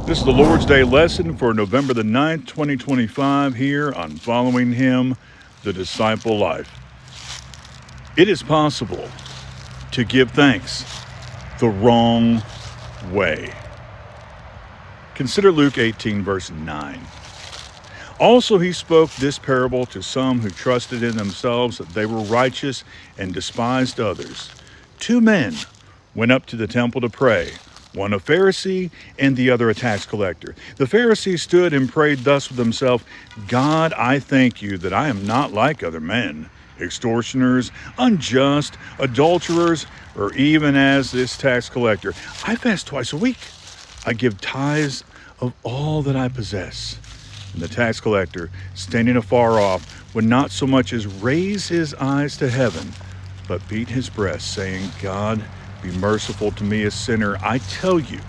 This is the Lord's Day lesson for November the 9th, 2025 here on Following Him, the Disciple Life. It is possible to give thanks the wrong way. Consider Luke 18, verse 9. Also he spoke this parable to some who trusted in themselves that they were righteous and despised others. Two men went up to the temple to pray, one a Pharisee and the other a tax collector. The Pharisee stood and prayed thus with himself, God, I thank you that I am not like other men, extortioners, unjust, adulterers, or even as this tax collector. I fast twice a week. I give tithes of all that I possess. And the tax collector, standing afar off, would not so much as raise his eyes to heaven, but beat his breast, saying, God, be merciful to me, a sinner. I tell you,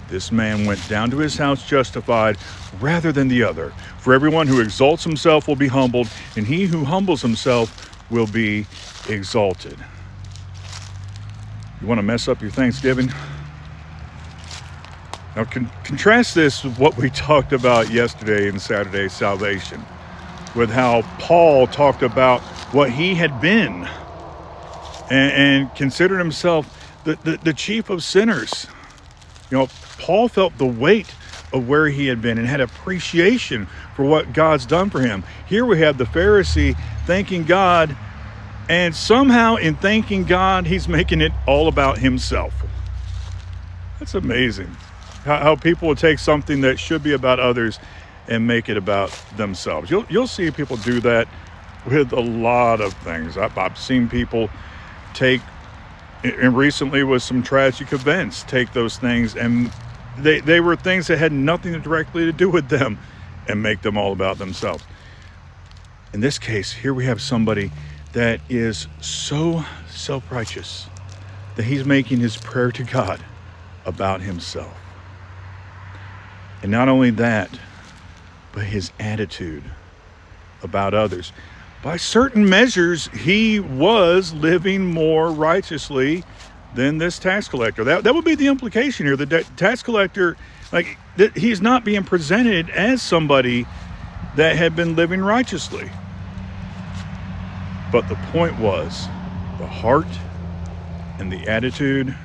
this man went down to his house justified rather than the other. For everyone who exalts himself will be humbled, and he who humbles himself will be exalted. You want to mess up your Thanksgiving? Now contrast this with what we talked about yesterday in Saturday's Salvation, with how Paul talked about what he had been and considered himself the chief of sinners. You know, Paul felt the weight of where he had been and had appreciation for what God's done for him. Here we have the Pharisee thanking God, and somehow in thanking God, he's making it all about himself. That's amazing. How people will take something that should be about others and make it about themselves. You'll see people do that with a lot of things. I've seen people take, and recently with some tragic events, take those things and they were things that had nothing directly to do with them and make them all about themselves. In this case, here we have somebody that is so self-righteous that he's making his prayer to God about himself. And not only that, but his attitude about others. By certain measures, he was living more righteously than this tax collector. That would be the implication here. The tax collector, he's not being presented as somebody that had been living righteously. But the point was, the heart and the attitude,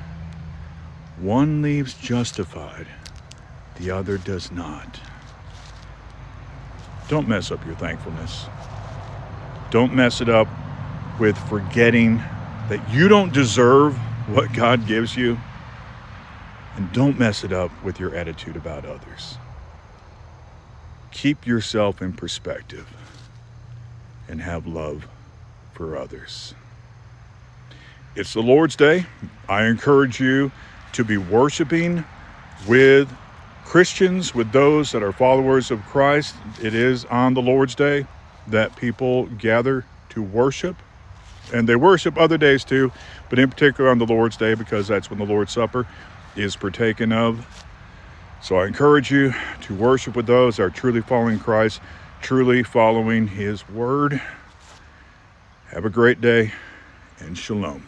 one leaves justified, the other does not. Don't mess up your thankfulness. Don't mess it up with forgetting that you don't deserve what God gives you. And don't mess it up with your attitude about others. Keep yourself in perspective and have love for others. It's the Lord's Day. I encourage you to be worshiping with Christians, with those that are followers of Christ. It is on the Lord's Day that people gather to worship, and they worship other days too, but in particular on the Lord's Day, because that's when the Lord's Supper is partaken of. So I encourage you to worship with those that are truly following Christ, truly following his word. Have a great day, and shalom.